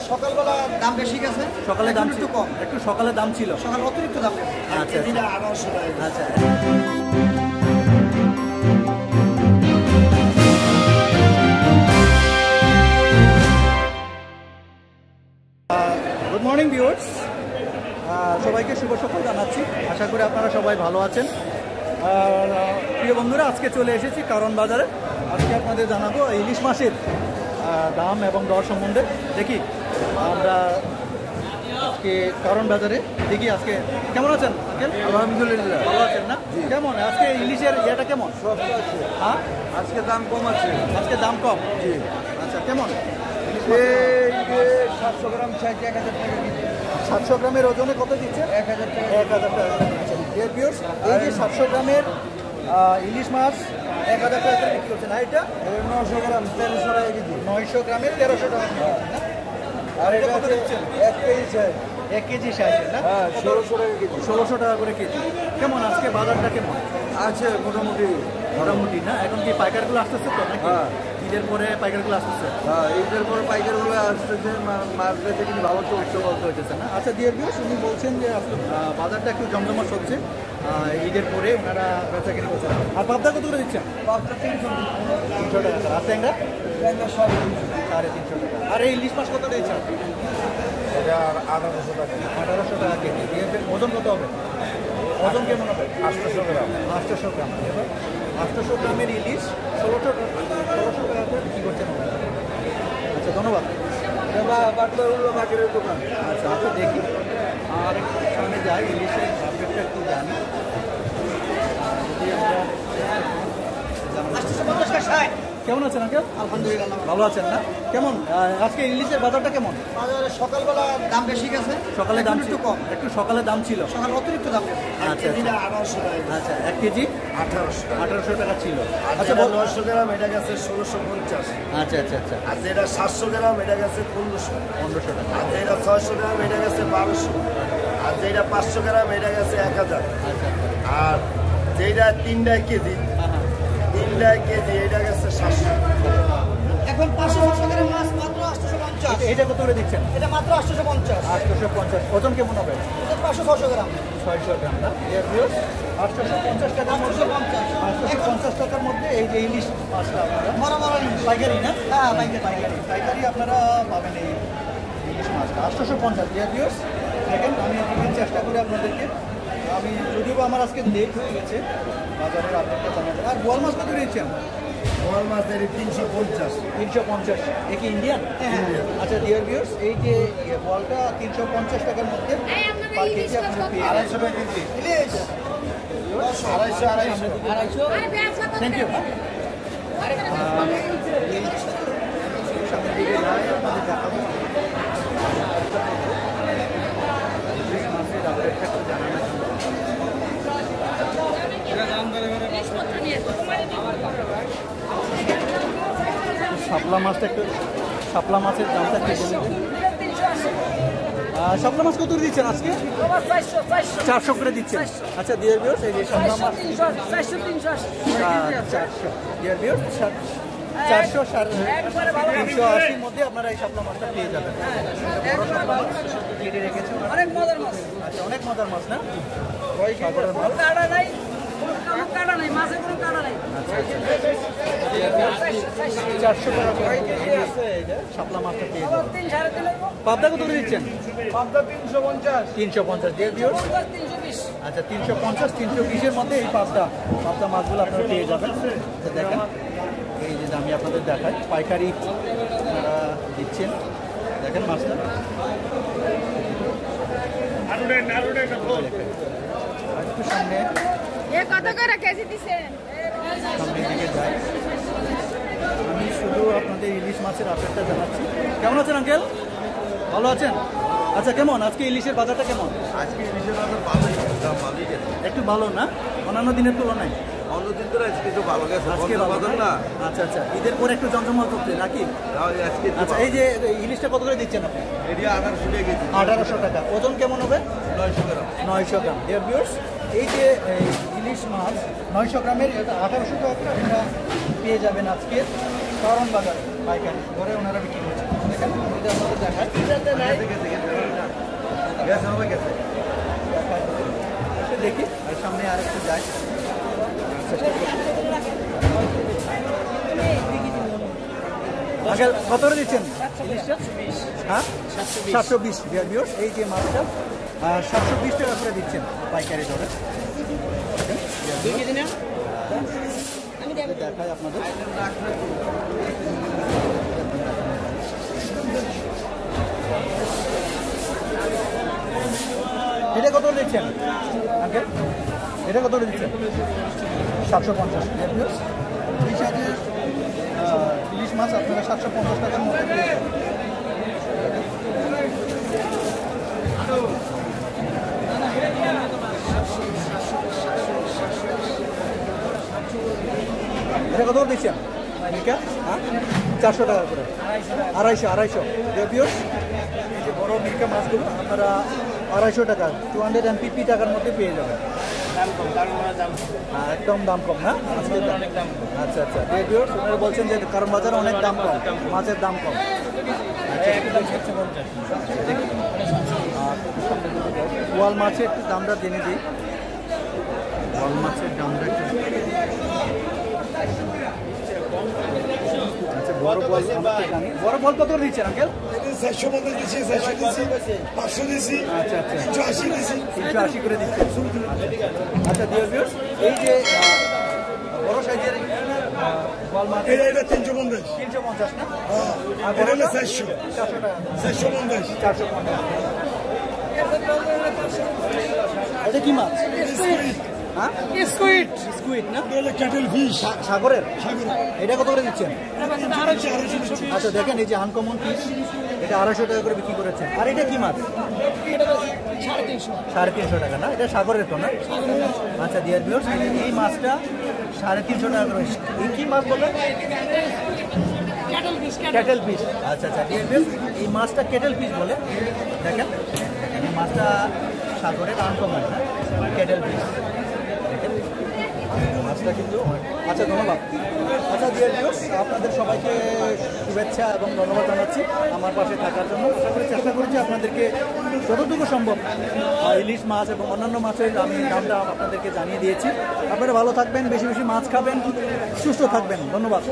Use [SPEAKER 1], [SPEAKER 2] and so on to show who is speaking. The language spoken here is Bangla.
[SPEAKER 1] সকালবেলা দাম বেশি গেছে,
[SPEAKER 2] সকালে দাম
[SPEAKER 1] একটু কম,
[SPEAKER 2] একটু সকালে দাম ছিল,
[SPEAKER 1] সকাল অতিরিক্ত দাম গেছে।
[SPEAKER 2] আচ্ছা
[SPEAKER 1] দিনে 1800 টাকা।
[SPEAKER 2] আচ্ছা। গুড মর্নিং ভিউয়ার্স, সবাইকে শুভ সকাল জানাচ্ছি। আশা করি আপনারা সবাই ভালো আছেন। প্রিয় বন্ধুরা, আজকে চলে এসেছি কারণ বাজারে। আজকে আপনাদের জানাবো ইলিশ মাছের দাম এবং দর সম্বন্ধে। দেখি আমরা আজকে কারণ বাজারে দেখি আজকে কেমন আছেন আঙ্কেল?
[SPEAKER 3] আলহামদুলিল্লাহ
[SPEAKER 2] ভালো আছেন না? কেমন আজকে ইলিশের ইয়েটা কেমন? হ্যাঁ,
[SPEAKER 3] আজকে দাম কম আছে।
[SPEAKER 2] আজকে দাম কম।
[SPEAKER 3] জি।
[SPEAKER 2] আচ্ছা, কেমন?
[SPEAKER 3] এই যে 700 গ্রাম চাইছে 1000 টাকা দিচ্ছে।
[SPEAKER 2] 700 গ্রামের ওজনে কত দিচ্ছে?
[SPEAKER 3] 1000 টাকা।
[SPEAKER 2] 1000 টাকা দিচ্ছে। Dear viewers, এই যে 700 গ্রামের ইলিশ মাছ 1000 টাকা করে বিক্রি হচ্ছে না? এটা
[SPEAKER 3] 900 গ্রাম 1300 টাকা কেজি।
[SPEAKER 2] 900 গ্রামের 1300 টাকা বিক্রি হচ্ছে না?
[SPEAKER 3] আর এটা
[SPEAKER 2] কত দিচ্ছেন?
[SPEAKER 3] 1 কেজি চাই।
[SPEAKER 2] 1 কেজি সাইজের না?
[SPEAKER 3] হ্যাঁ, 1600 টাকা কেজি।
[SPEAKER 2] 1600 টাকা করে কেজি। কেমন আজকে বাজারটা কেমন?
[SPEAKER 3] আছে মোটামুটি।
[SPEAKER 2] মোটামুটি না? এখন কি পাইকারগুলো আসতেছে তো নাকি?
[SPEAKER 3] হ্যাঁ।
[SPEAKER 2] ঈদের পরে পাইকারগুলো আসতেছে?
[SPEAKER 3] হ্যাঁ, ঈদের পরে পাইকারগুলো আসতেছে, মাছ বেচে কিন্তু ভালো চলছে।
[SPEAKER 2] বলতে হইতেছে না? আচ্ছা, ডিয়ার ভিউয়ার্স, উনি বলছেন যে আসলে বাজারটা একটু জমজমাট হচ্ছে। ঈদের পরে ওনারা বেচাকেনি করছেন। আর পাবদা কত করে দিচ্ছেন? 300 টাকা। আর ট্যাংরা?
[SPEAKER 3] ট্যাংরা সব
[SPEAKER 2] 350 টাকা। আর এই ইলিশ মাছ কত দিয়েছেন?
[SPEAKER 3] এটা 1800 টাকা।
[SPEAKER 2] 1800 টাকা কেজি। ওজন কত হবে? ওজন কেমন হবে?
[SPEAKER 3] 800 গ্রাম।
[SPEAKER 2] 800 গ্রাম। 800 গ্রামের ইলিশ 1600 টাকা করে কী করছেন? আচ্ছা, ধন্যবাদ।
[SPEAKER 3] বাটলাগুলো বাকিরের দোকান।
[SPEAKER 2] আচ্ছা, আচ্ছা, দেখি আর একটু সামনে যাই, ইলিশের আপডেটটা একটু জানি। যদি আমরা কেমন আছেন আঙ্কেল?
[SPEAKER 1] আলহামদুলিল্লাহ।
[SPEAKER 2] ভালো আছেন না? কেমন আজকে ইলিশের বাজারটা কেমন?
[SPEAKER 1] বাজারে সকালবেলা দাম বেশি গেছে,
[SPEAKER 2] সকালে দাম
[SPEAKER 1] একটু কম,
[SPEAKER 2] একটু সকালে দাম ছিল,
[SPEAKER 1] সকাল অতিরিক্ত দাম গেছে।
[SPEAKER 2] আচ্ছা,
[SPEAKER 1] দিনে 1800 টাকা।
[SPEAKER 2] আচ্ছা। 1 কেজি
[SPEAKER 3] 1800
[SPEAKER 2] টাকা ছিল।
[SPEAKER 3] আচ্ছা,
[SPEAKER 2] আচ্ছা,
[SPEAKER 3] 900 গ্রাম এটা গেছে 1650।
[SPEAKER 2] আচ্ছা আচ্ছা আচ্ছা,
[SPEAKER 3] আর যেটা 700 গ্রাম এটা গেছে 1500।
[SPEAKER 2] 1500 টাকা।
[SPEAKER 3] আর যেটা 600 গ্রাম এটা গেছে 1200। আর যেটা 500 গ্রাম এটা গেছে 1000।
[SPEAKER 2] আচ্ছা,
[SPEAKER 3] আর যেটা 3 কেজি
[SPEAKER 2] হ্যাঁ হ্যাঁ।
[SPEAKER 3] 3 কেজি এটা গেছে 700।
[SPEAKER 1] এখন 500 গ্রাম মাছ মাত্র 850।
[SPEAKER 2] এটা কত করে দিচ্ছেন?
[SPEAKER 1] এটা মাত্র 850।
[SPEAKER 2] 850। ওজন কেমন হবে?
[SPEAKER 1] এটা 500-600 গ্রাম।
[SPEAKER 2] 600 গ্রাম না? 850 টাকার মধ্যে, 850 টাকার মধ্যে এই যে ইলিশ মাছটা আপনারা
[SPEAKER 1] মরা ইলিশ।
[SPEAKER 2] পাইকারি না?
[SPEAKER 1] হ্যাঁ,
[SPEAKER 2] পাইকারি আপনারা পাবেন এই ইলিশ মাছটা 850। ডিয়ার ভিউয়ার্স, দেখেন আমি আপনাদের চেষ্টা করি আপনাদেরকে, আমি যদিও আমার আজকে লেট হয়ে গেছে বাজারের আপডেটটা জানাতে। আর বোয়াল মাছ কত দিয়েছেন?
[SPEAKER 3] বড় মাছ এর 350।
[SPEAKER 2] 350। এ কি ইন্ডিয়ান? আচ্ছা, ডিয়ার ভিউয়ার্স, এই যে বোয়ালটা 350 টাকার মধ্যে পার কেজি আপনারা পেয়ে
[SPEAKER 3] 250 টাকা কেজি।
[SPEAKER 1] ইলিশ
[SPEAKER 3] 250।
[SPEAKER 2] Thank you. সামনের দিকে যাই, আপনাদের দেখাবো ইলিশ মাছের আপডেটটা একটু জানানোর জন্য। শাপলা মাছটা একটু, শাপলা মাছের দামটা একটু বলুন। শাপলা মাছ কত করে দিচ্ছেন আজকে? 400 করে দিচ্ছেন। আচ্ছা, ডিয়ার ভিউয়ার্স, এই যে শাপলা মাছ 400। ডিয়ার ভিউয়ার্স, 400 380 মধ্যে আপনারা এই শাপলা মাছটা পেয়ে যাবেন। বড় শাপলা মাছ কেটে রেখেছে।
[SPEAKER 1] অনেক মজার মাছ।
[SPEAKER 2] আচ্ছা, অনেক মজার মাছ না?
[SPEAKER 1] কাটা নাই, কোনো কাটা নাই, মাছে কোনো কাটা নাই।
[SPEAKER 2] 400 টাকা করে শাপলা মাছটা পেয়ে যাবেন।
[SPEAKER 1] 3-3.5
[SPEAKER 2] পাবদা কত করে দিচ্ছেন?
[SPEAKER 3] পাবদা 350।
[SPEAKER 2] 350। Dear viewers,
[SPEAKER 1] 320।
[SPEAKER 2] আচ্ছা, 350 320-এর মধ্যে এই পাবদা মাছগুলো আপনারা পেয়ে যাবেন। তো দেখেন, এই যে আমি আপনাদের দেখাই, পাইকারি আপনারা দিচ্ছেন। দেখেন মাছটা একটু সামনে
[SPEAKER 4] কত করে কেজি দিছেন?
[SPEAKER 2] সামনের দিকে যাই। আমি শুধু আপনাদের ইলিশ মাছের আপডেটটা জানাচ্ছি। কেমন আছেন আঙ্কেল? ভালো আছেন? আচ্ছা, কেমন আজকে ইলিশের বাজারটা কেমন?
[SPEAKER 3] আজকে ইলিশের বাজার ভালোই, দাম ভালোই গেছে।
[SPEAKER 2] একটু ভালো না অন্যান্য দিনের তুলনায়?
[SPEAKER 3] অন্যদিন তো আজকে একটু ভালো গেছে।
[SPEAKER 2] আজকে
[SPEAKER 3] বাজার না।
[SPEAKER 2] আচ্ছা আচ্ছা, ঈদের পরে একটু জমজমাট হচ্ছে নাকি?
[SPEAKER 3] তাহলে আজকে
[SPEAKER 2] আচ্ছা, এই যে ইলিশটা কত করে দিচ্ছেন আপনি?
[SPEAKER 3] এরিয়া 1800 টাকা কেজি।
[SPEAKER 2] 1800 টাকা। ওজন কেমন হবে?
[SPEAKER 3] 900 গ্রাম।
[SPEAKER 2] 900 গ্রাম। ডিয়ার ভিউয়ার্স, এই যে ইলিশ মাছ 900 গ্রামের, এটা 1800 টাকা করে আপনারা পেয়ে যাবেন আজকে কারণ বাজারে পাইকারি ঘরে ওনারা বিক্রি করছেন। দেখেন এটা আপনাদের দেখায় দেখি আর সামনে আর একটু যাই আগে কত করে দিচ্ছেন হ্যাঁ 720 এই যে মাছটা 720 টাকা করে দিচ্ছেন পাইকারি দরে দেখায় আপনাদের এটা কত দিচ্ছেন আগে এটা কত দিচ্ছেন 750 ইলিশ মাছ আপনারা 750 টাকার মধ্যে পেয়ে যাবেন এটা কত দিচ্ছেন হ্যাঁ 400 টাকা করে 250 এই যে বড় মিল্কা মাছগুলো আপনারা 250 টাকা 250 টাকার মধ্যে পেয়ে যাবেন একদম দাম কম না আচ্ছা আচ্ছা আপনারা বলছেন যে কারণ বাজারে অনেক দাম কম মাছের দাম কম বোয়াল মাছের একটু দামটা জেনে দিই বোয়াল মাছের দামটা একটু আচ্ছা বড় বল জানি বড় বল কত দিচ্ছেন আঙ্কেল
[SPEAKER 3] 450 দিচ্ছি 500 দিচ্ছি
[SPEAKER 2] আচ্ছা আচ্ছা
[SPEAKER 3] 380 দিচ্ছি
[SPEAKER 2] 380 করে দিচ্ছেন আচ্ছা ডিয়ার ভিউয়ার্স এই যে বড় সাইজের বল মাছ
[SPEAKER 3] এটা 350
[SPEAKER 2] না
[SPEAKER 3] আর এটা হলো 400
[SPEAKER 2] টাকা
[SPEAKER 3] 450
[SPEAKER 2] এটা কি মাছ হ্যাঁ স্কুইড না
[SPEAKER 3] এটা ক্যাটেল ফিশ
[SPEAKER 2] সাগরের এটা কত করে দিচ্ছেন আচ্ছা দেখেন এই যে আনকমন ফিশ এটা 250 টাকা করে বিক্রি করেছেন আর এটা কি মাছ 350 টাকা না এটা সাগরের তো না আচ্ছা ডিয়ার ভিউয়ার্স এই মাছটা 350 টাকা করে এই কি মাছ বলেন ক্যাটেল ফিশ আচ্ছা আচ্ছা ডিয়ার ভিউয়ার্স এই মাছটা ক্যাটেল ফিশ বলে দেখেন এই মাছটা সাগরের আনকমন না ক্যাটেল ফিশ মাছটা কিন্তু আচ্ছা ধন্যবাদ আচ্ছা ডিয়ার ভিউয়ার্স আপনাদের সবাইকে শুভেচ্ছা এবং ধন্যবাদ জানাচ্ছি আমার পাশে থাকার জন্য আশা করি চেষ্টা করেছি আপনাদেরকে যতটুকু সম্ভব ইলিশ মাছ এবং অন্যান্য মাছের আমি দামটা আপনাদেরকে জানিয়ে দিয়েছি আপনারা ভালো থাকবেন বেশি বেশি মাছ খাবেন সুস্থ থাকবেন ধন্যবাদ